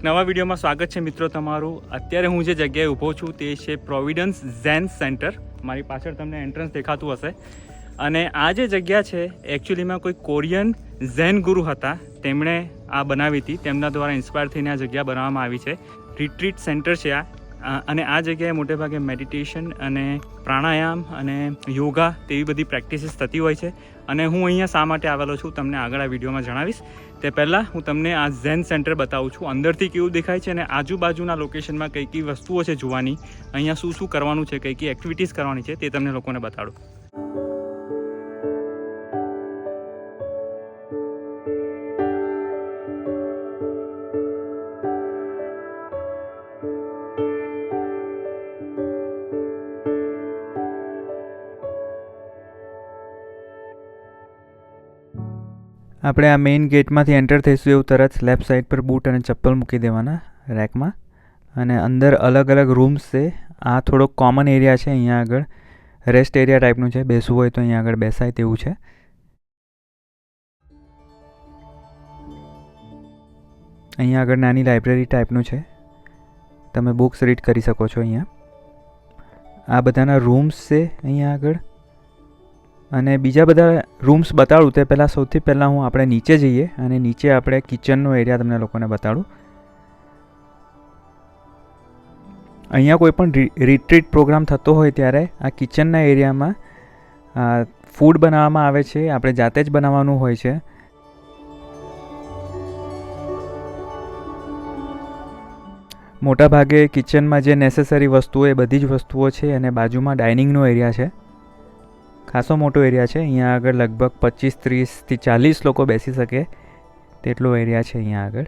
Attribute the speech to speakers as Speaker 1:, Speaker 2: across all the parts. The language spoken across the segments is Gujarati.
Speaker 1: એક નવા વિડીયોમાં સ્વાગત છે મિત્રો તમારું. અત્યારે હું જે જગ્યાએ ઊભો છું તે છે પ્રોવિડન્સ ઝેન સેન્ટર. મારી પાછળ તમને એન્ટ્રન્સ દેખાતું હશે. અને આ જે જગ્યા છે એકચ્યુઅલીમાં કોઈ કોરિયન ઝેન ગુરુ હતા, તેમણે આ બનાવી હતી. તેમના દ્વારા ઇન્સ્પાયર થઈને આ જગ્યા બનાવવામાં આવી છે. રિટ્રીટ સેન્ટર છે આ. અને આ જગ્યાએ મોટેભાગે મેડિટેશન અને પ્રાણાયામ અને યોગા તેવી બધી પ્રેક્ટિસીસ થતી હોય છે. અને હું અહીંયા શા માટે આવેલો છું તમને આગળ આ વિડીયોમાં જણાવીશ. તે પહેલાં હું તમને આ ઝેન સેન્ટર બતાવું છું, અંદરથી કેવું દેખાય છે અને આજુબાજુના લોકેશનમાં કઈ કઈ વસ્તુઓ છે જોવાની, અહીંયા શું શું કરવાનું છે, કઈ કઈ એક્ટિવિટીઝ કરવાની છે તે તમને લોકોને બતાડું.
Speaker 2: આપણે આ મેઇન ગેટમાંથી એન્ટર થઈશું એવું તરત લેફ્ટ સાઈડ પર બૂટ અને ચપ્પલ મૂકી દેવાના રેકમાં. અને અંદર અલગ અલગ રૂમ્સ છે. આ થોડોક કોમન એરિયા છે. અહીંયા આગળ રેસ્ટ એરિયા ટાઈપનું છે. બેસવું હોય તો અહીંયા આગળ બેસાય તેવું છે. અહીંયા આગળ નાની લાઇબ્રેરી ટાઈપનું છે. તમે બુક્સ રીડ કરી શકો છો અહીંયા. આ બધાના રૂમ્સ છે અહીંયા આગળ. અને બીજા બધા રૂમ્સ બતાડું તે પહેલાં સૌથી પહેલાં આપણે નીચે જઈએ અને નીચે આપણે કિચનનો એરિયા તમને લોકોને બતાડું. અહીંયા કોઈ પણ રિટ્રીટ પ્રોગ્રામ થતો હોય ત્યારે આ કિચનના એરિયામાં ફૂડ બનાવવામાં આવે છે. આપણે જાતે જ બનાવવાનું હોય છે. મોટાભાગે કિચનમાં જે નેસેસરી વસ્તુઓ એ બધી જ વસ્તુઓ છે. અને બાજુમાં ડાઇનિંગનો એરિયા છે. ખાસો મોટો એરિયા છે. અહીંયા આગળ લગભગ 25, 30થી 40 લોકો બેસી શકે તેટલો એરિયા છે અહીંયા આગળ.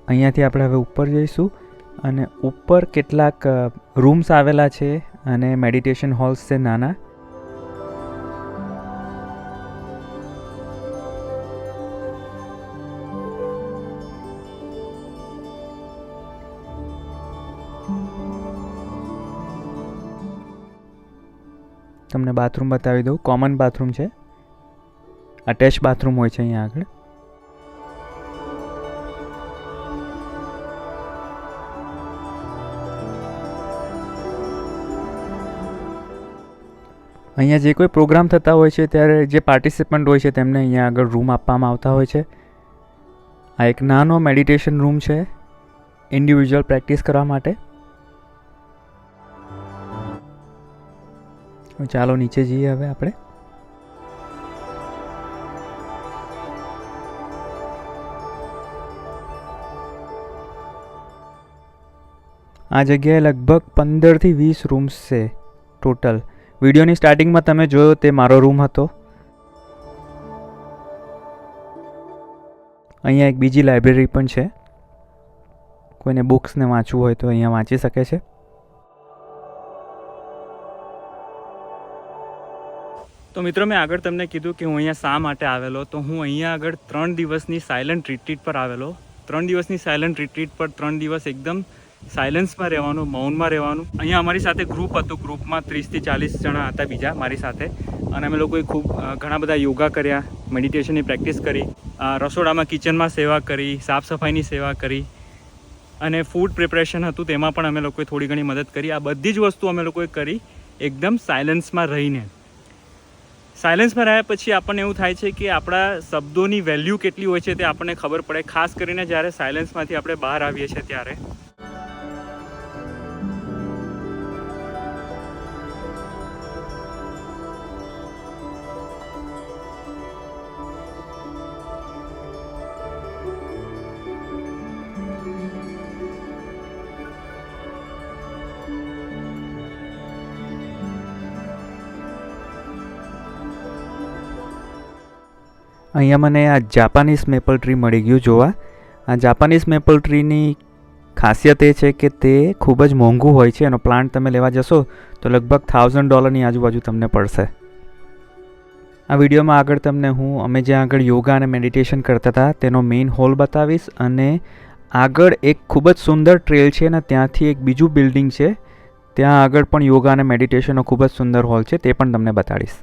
Speaker 2: અહીંયાથી આપણે હવે ઉપર જઈશું અને ઉપર કેટલાક રૂમ્સ આવેલા છે અને મેડિટેશન હોલ્સ છે નાના. તમને બાથરૂમ બતાવી દઉં. કોમન બાથરૂમ છે. અટેચ બાથરૂમ હોય છે અહીંયા આગળ. અહીંયા જે કોઈ પ્રોગ્રામ થતા હોય છે ત્યારે જે પાર્ટિસિપન્ટ હોય છે તેમને અહીંયા આગળ રૂમ આપવામાં આવતા હોય છે. આ એક નાનો મેડિટેશન રૂમ છે ઇન્ડિવિજ્યુઅલ પ્રેક્ટિસ કરવા માટે. ચાલો નીચે જઈએ હવે આપણે. આ જગ્યાએ લગભગ 15થી 20 રૂમ્સ છે ટોટલ. વિડીયોની સ્ટાર્ટિંગમાં તમે જોયો તે મારો રૂમ હતો. અહીંયા એક બીજી લાઇબ્રેરી પણ છે. કોઈને બુક્સને વાંચવું હોય તો અહીંયા વાંચી શકે છે.
Speaker 1: તો મિત્રો, મેં આગળ તમને કીધું કે હું અહીંયા શા માટે આવેલો. તો હું અહીંયા આગળ 3 દિવસની સાયલન્ટ રિટ્રીટ પર આવેલો. 3 દિવસની સાયલન્ટ રિટ્રીટ પર 3 દિવસ એકદમ સાયલન્સમાં રહેવાનું, મૌનમાં રહેવાનું. અહીંયા અમારી સાથે ગ્રુપ હતું. ગ્રુપમાં 30થી 40 જણા હતા બીજા મારી સાથે. અને અમે લોકોએ ઘણા બધા યોગા કર્યા, મેડિટેશનની પ્રેક્ટિસ કરી, રસોડામાં કિચનમાં સેવા કરી, સાફ સફાઈની સેવા કરી અને ફૂડ પ્રિપરેશન હતું તેમાં પણ અમે લોકોએ થોડી ઘણી મદદ કરી. આ બધી જ વસ્તુ અમે લોકોએ કરી એકદમ સાયલન્સમાં રહીને. સાયલન્સમાં રહ્યા પછી આપણને એવું થાય છે કે આપણા શબ્દોની વેલ્યુ કેટલી હોય છે તે આપણને ખબર પડે. ખાસ કરીને જ્યારે સાયલન્સમાંથી આપણે બહાર આવીએ છીએ ત્યારે.
Speaker 2: અહીંયા મને આ જાપાનીઝ મેપલ ટ્રી મળી ગયું જોવા. આ જાપાનીઝ મેપલ ટ્રીની ખાસિયત એ છે કે તે ખૂબ જ મોંઘું હોય છે. એનો પ્લાન્ટ તમે લેવા જશો તો લગભગ $1000 આજુબાજુ તમને પડશે. આ વિડીયોમાં આગળ તમને અમે જ્યાં આગળ યોગા અને મેડિટેશન કરતા હતા તેનો મેઇન હોલ બતાવીશ. અને આગળ એક ખૂબ જ સુંદર ટ્રેલ છે અને ત્યાંથી એક બીજું બિલ્ડિંગ છે. ત્યાં આગળ પણ યોગા અને મેડિટેશનનો ખૂબ જ સુંદર હોલ છે, તે પણ તમને બતાડીશ.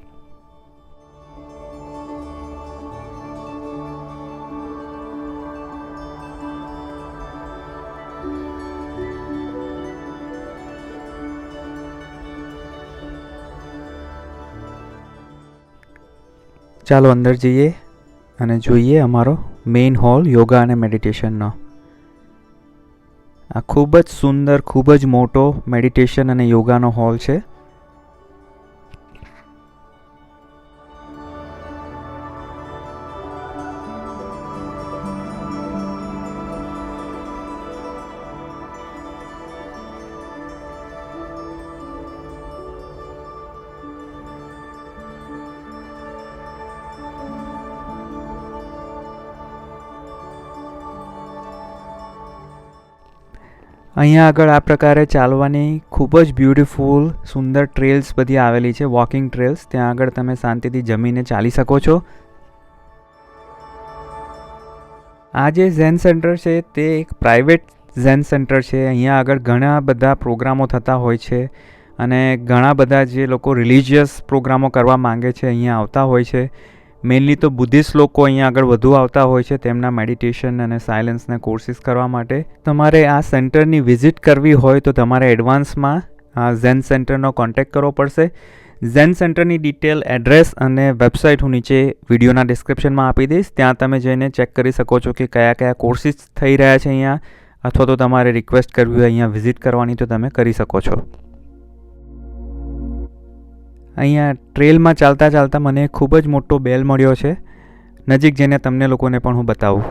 Speaker 2: ચાલો અંદર જઈએ અને જોઈએ અમારો મેઇન હોલ યોગા અને મેડિટેશનનો. આ ખૂબ જ સુંદર, ખૂબ જ મોટો મેડિટેશન અને યોગાનો હોલ છે. અહીંયા આગળ આ પ્રકારે ચાલવાની ખૂબ જ બ્યુટીફુલ સુંદર ટ્રેલ્સ બધી આવેલી છે, વોકિંગ ટ્રેલ્સ. ત્યાં આગળ તમે શાંતિથી જમીને ચાલી શકો છો. આ જે ઝેન સેન્ટર છે તે એક પ્રાઇવેટ ઝેન સેન્ટર છે. અહીંયા આગળ ઘણા બધા પ્રોગ્રામો થતા હોય છે અને ઘણા બધા જે લોકો રિલિજિયસ પ્રોગ્રામો કરવા માંગે છે અહીંયા આવતા હોય છે. મેઇનલી તો બુદ્ધિસ્ટ લોકો અહીંયા આગળ વધુ આવતા હોય છે તેમના મેડિટેશન અને સાયલન્સના કોર્સિસ કરવા માટે. તમારે આ સેન્ટરની વિઝિટ કરવી હોય તો તમારે એડવાન્સમાં આ ઝેન સેન્ટરનો કોન્ટેક્ટ કરવો પડશે. ઝેન સેન્ટરની ડિટેલ, એડ્રેસ અને વેબસાઇટ હું નીચે વિડીયોના ડિસ્ક્રિપ્શનમાં આપી દઈશ. ત્યાં તમે જઈને ચેક કરી શકો છો કે કયા કયા કોર્સિસ થઈ રહ્યા છે અહીંયા, અથવા તો તમારે રિક્વેસ્ટ કરવી હોય અહીંયા વિઝિટ કરવાની તો તમે કરી શકો છો. અહીંયા ટ્રેલમાં ચાલતા ચાલતા મને ખૂબ જ મોટો બેલ મળ્યો છે. નજીક જઈને તમને લોકોને પણ હું બતાવું.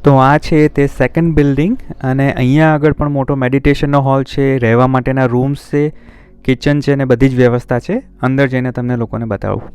Speaker 2: તો આ છે તે સેકન્ડ બિલ્ડિંગ અને અહીંયા આગળ પણ મોટો મેડિટેશનનો હોલ છે, રહેવા માટેના રૂમ્સ છે, કિચન છે અને બધી જ વ્યવસ્થા છે. અંદર જઈને તમને લોકોને બતાવું.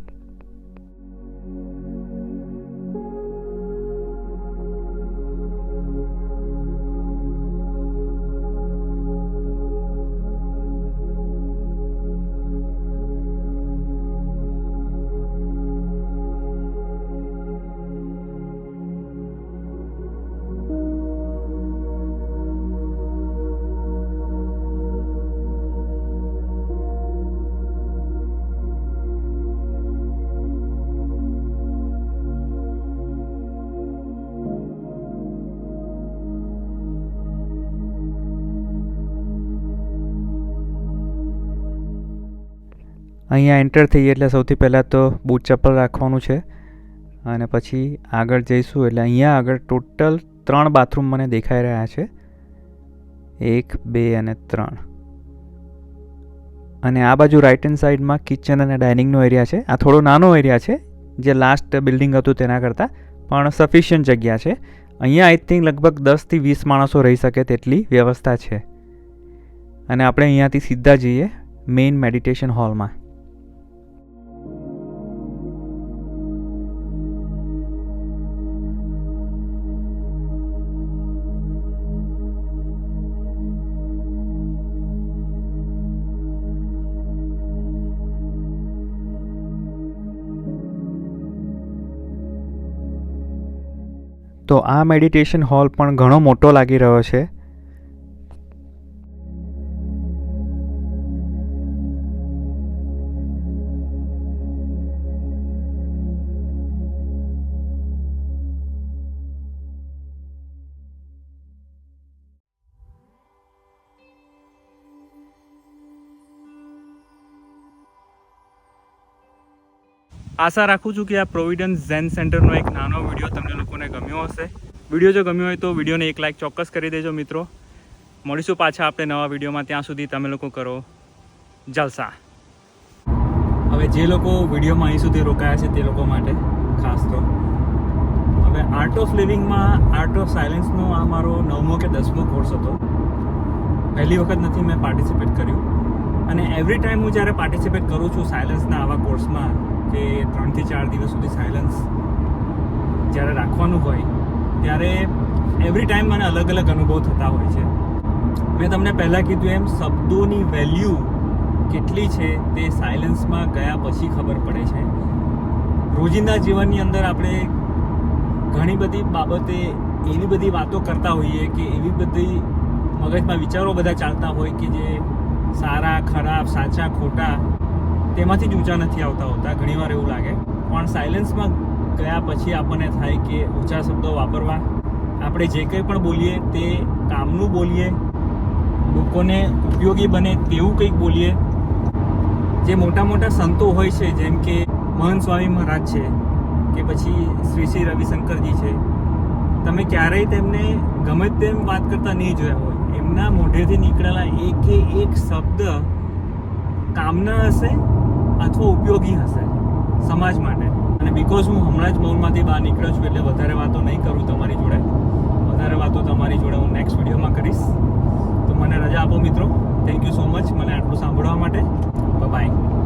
Speaker 2: અહીંયા એન્ટર થઈએ એટલે સૌથી પહેલાં તો બૂટ ચપ્પલ રાખવાનું છે અને પછી આગળ જઈશું એટલે અહીંયા આગળ ટોટલ 3 બાથરૂમ મને દેખાઈ રહ્યા છે. 1, 2 અને 3. અને આ બાજુ રાઇટ હેન્ડ સાઈડમાં કિચન અને ડાઇનિંગનો એરિયા છે. આ થોડો નાનો એરિયા છે જે લાસ્ટ બિલ્ડિંગ હતું તેના કરતાં, પણ સફિશિયન્ટ જગ્યા છે. અહીંયા આઈ થિંક લગભગ 10 થી 20 માણસો રહી શકે તેટલી વ્યવસ્થા છે. અને આપણે અહીંયાથી સીધા જઈએ મેઇન મેડિટેશન હોલમાં. તો આ મેડિટેશન હોલ પણ ઘણો મોટો લાગી રહ્યો છે.
Speaker 1: આશા રાખું છું કે આ પ્રોવિડન્સ ઝેન સેન્ટરનો એક નાનો વિડીયો તમને લોકોને ગમ્યો હશે. વિડીયો જો ગમ્યો હોય તો વિડીયોને એક લાઇક ચોક્કસ કરી દેજો મિત્રો. મળીશું પાછા આપણે નવા વિડીયોમાં. ત્યાં સુધી તમે લોકો કરો જલસા. હવે જે લોકો વિડીયોમાં અહીં સુધી રોકાયા છે તે લોકો માટે ખાસ તો હવે આર્ટ ઓફ લિવિંગમાં આર્ટ ઓફ સાયલન્સનો આ મારો 9મો કે 10મો કોર્સ હતો. પહેલી વખત નથી મેં પાર્ટિસિપેટ કર્યું. અને એવરી ટાઈમ હું જ્યારે પાર્ટિસિપેટ કરું છું સાયલન્સના આવા કોર્સમાં કે 3 થી 4 દિવસ સુધી સાયલન્સ જ્યારે રાખવાનું હોય ત્યારે એવરી ટાઈમ મને અલગ અલગ અનુભવ થતા હોય છે. મેં તમને પહેલાં કીધું એમ શબ્દોની વેલ્યુ કેટલી છે તે સાયલન્સમાં ગયા પછી ખબર પડે છે. રોજિંદા જીવનની અંદર આપણે ઘણી બધી બાબતે એવી બધી વાતો કરતા હોઈએ કે એવી બધી મગજમાં વિચારો બધા ચાલતા હોય કે જે સારા ખરાબ સાચા ખોટા તેમાંથી જ ઊંચા નથી આવતા હોતા, ઘણીવાર એવું લાગે. પણ સાયલેન્સમાં ગયા પછી આપણને થાય કે ઊંચા શબ્દો વાપરવા, આપણે જે કંઈ પણ બોલીએ તે કામનું બોલીએ, લોકોને ઉપયોગી બને તેવું કંઈક બોલીએ. જે મોટા મોટા સંતો હોય છે, જેમ કે મહંત સ્વામી મહારાજ છે કે પછી શ્રી શ્રી રવિશંકરજી છે, તમે ક્યારેય તેમને ગમે તેમ વાત કરતા નહીં જોયા હોય. એમના મોઢેથી નીકળેલા એકે એક શબ્દ કામના હશે અથવા ઉપયોગી હશે સમાજ માટે. અને બિકોઝ હું હમણાં જ મૌનમાંથી બહાર નીકળ્યો છું એટલે વધારે વાતો નહીં કરું તમારી જોડે. વધારે વાતો તમારી જોડે હું નેક્સ્ટ વિડીયોમાં કરીશ. તો મને રજા આપો મિત્રો. થેન્ક યુ સો મચ મને આટલું સાંભળવા માટે. બાય.